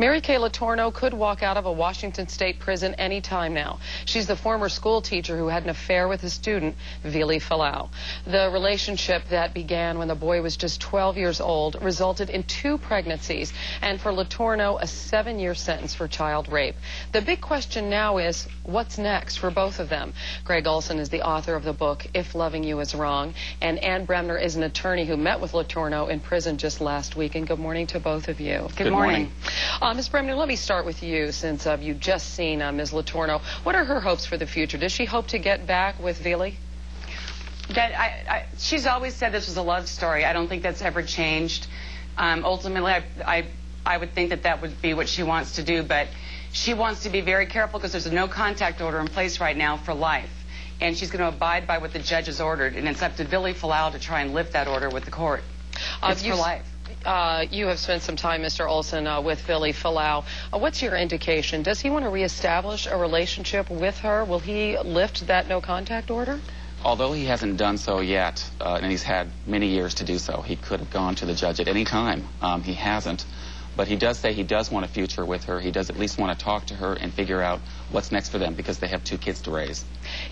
Mary Kay Letourneau could walk out of a Washington State prison any time now. She's the former school teacher who had an affair with a student, Vili Falau. The relationship that began when the boy was just 12 years old resulted in 2 pregnancies, and for Letourneau, a 7-year sentence for child rape. The big question now is, what's next for both of them? Gregg Olsen is the author of the book, If Loving You Is Wrong, and Bremner is an attorney who met with Letourneau in prison just last week. And good morning to both of you. Good morning. Ms. Bremner, let me start with you, since you've just seen Ms. Letourneau. What are her hopes for the future? Does she hope to get back with Vili? She's always said this was a love story. I don't think that's ever changed. Ultimately, I would think that that would be what she wants to do, but she wants to be very careful because there's a no-contact order in place right now for life, and she's going to abide by what the judge has ordered, and it's up to Vili Falau to try and lift that order with the court. It's for life. You have spent some time, Mr. Olsen, with Vili Falau. What's your indication? Does he want to reestablish a relationship with her? Will he lift that no-contact order? Although he hasn't done so yet, and he's had many years to do so, he could have gone to the judge at any time. He hasn't. But he does say he does want a future with her. He does at least want to talk to her and figure out what's next for them, because they have 2 kids to raise.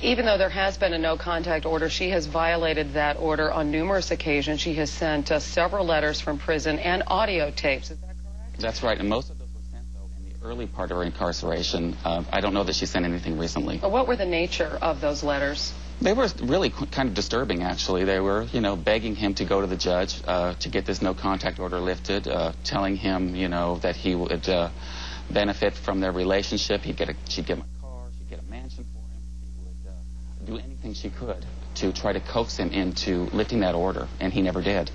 Even though there has been a no-contact order, she has violated that order on numerous occasions. She has sent several letters from prison and audio tapes. Is that correct? That's right, and most of those were sent, though, in the early part of her incarceration. I don't know that she sent anything recently. What were the nature of those letters? They were really kind of disturbing, actually. They were, you know, begging him to go to the judge to get this no-contact order lifted, telling him, you know, that he would benefit from their relationship. She'd give him a car, she'd get a mansion for him. She would do anything she could to try to coax him into lifting that order, and he never did.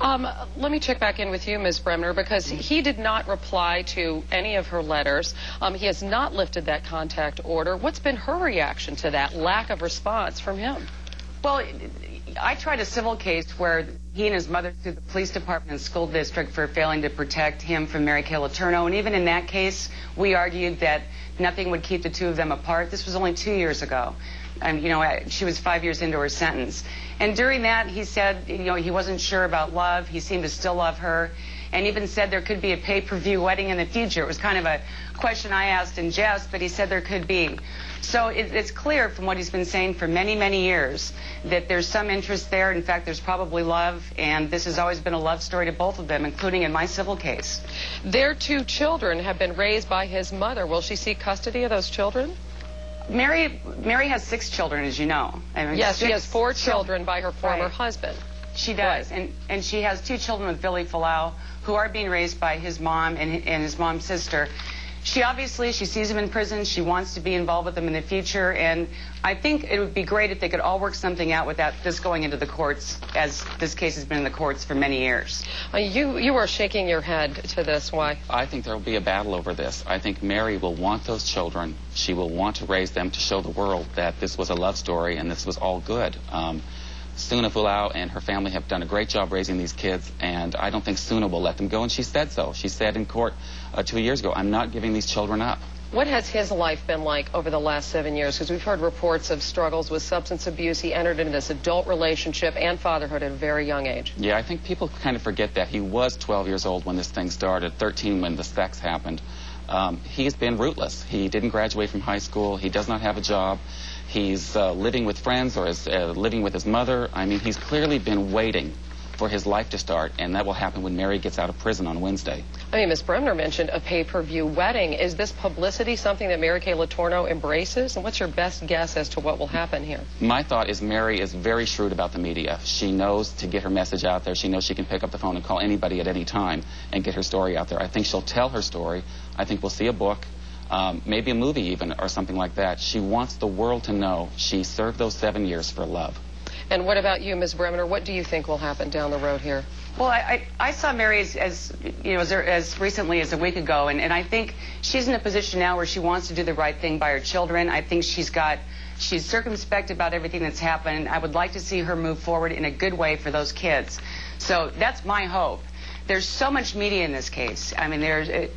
Let me check back in with you, Ms. Bremner, because he did not reply to any of her letters. He has not lifted that contact order. What's been her reaction to that lack of response from him? Well, I tried a civil case where he and his mother sued the police department and school district for failing to protect him from Mary Kay Letourneau, and even in that case, we argued that nothing would keep the 2 of them apart. This was only 2 years ago. And, you know, she was 5 years into her sentence. And during that, he said, you know, he wasn't sure about love. He seemed to still love her, and even said there could be a pay-per-view wedding in the future. It was kind of a question I asked in jest, but he said there could be. So it's clear from what he's been saying for many, many years that there's some interest there. In fact, there's probably love, and this has always been a love story to both of them, including in my civil case. Their 2 children have been raised by his mother. Will she seek custody of those children? Mary has 6 children, as you know. I mean, yes, she has 4 children by her former husband. She does, and she has 2 children with Vili Falau, who are being raised by his mom and his mom's sister. She sees him in prison. She wants to be involved with him in the future, and I think it would be great if they could all work something out without this going into the courts, as this case has been in the courts for many years. You are shaking your head to this. Why? I think there will be a battle over this. I think Mary will want those children. She will want to raise them to show the world that this was a love story and this was all good. Suna Falau and her family have done a great job raising these kids, and I don't think Suna will let them go, and she said so. She said in court 2 years ago, I'm not giving these children up. What has his life been like over the last 7 years? Because we've heard reports of struggles with substance abuse. He entered into this adult relationship and fatherhood at a very young age. Yeah, I think people kind of forget that. He was 12 years old when this thing started, 13 when the sex happened. He's been rootless. He didn't graduate from high school. He does not have a job. He's living with friends or is living with his mother. I mean, he's clearly been waiting for his life to start, and that will happen when Mary gets out of prison on Wednesday. I mean, Ms. Bremner mentioned a pay-per-view wedding. Is this publicity something that Mary Kay Letourneau embraces? And what's your best guess as to what will happen here? My thought is Mary is very shrewd about the media. She knows to get her message out there. She knows she can pick up the phone and call anybody at any time and get her story out there. I think she'll tell her story. I think we'll see a book. Maybe a movie even, or something like that. She wants the world to know she served those 7 years for love. And what about you, Ms. Bremner? What do you think will happen down the road here? Well, I saw Mary as recently as a week ago, and I think she's in a position now where she wants to do the right thing by her children. I think she's circumspect about everything that's happened. I would like to see her move forward in a good way for those kids. So that's my hope. There's so much media in this case. I mean,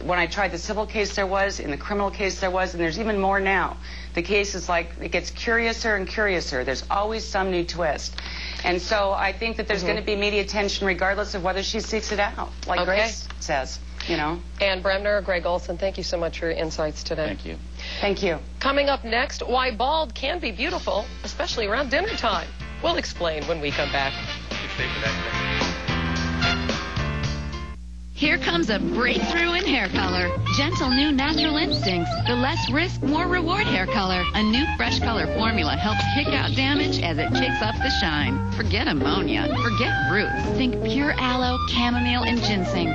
when I tried the civil case there was, in the criminal case there was, and there's even more now. The case is like, it gets curiouser and curiouser. There's always some new twist. And so I think that there's going to be media attention regardless of whether she seeks it out, like Grace says. you know. Ann Bremner, Gregg Olsen, thank you so much for your insights today. Thank you. Thank you. Coming up next, why bald can be beautiful, especially around dinner time. We'll explain when we come back. Here comes a breakthrough in hair color. Gentle new natural instincts. The less risk, more reward hair color. A new fresh color formula helps kick out damage as it kicks up the shine. Forget ammonia. Forget roots. Think pure aloe, chamomile, and ginseng.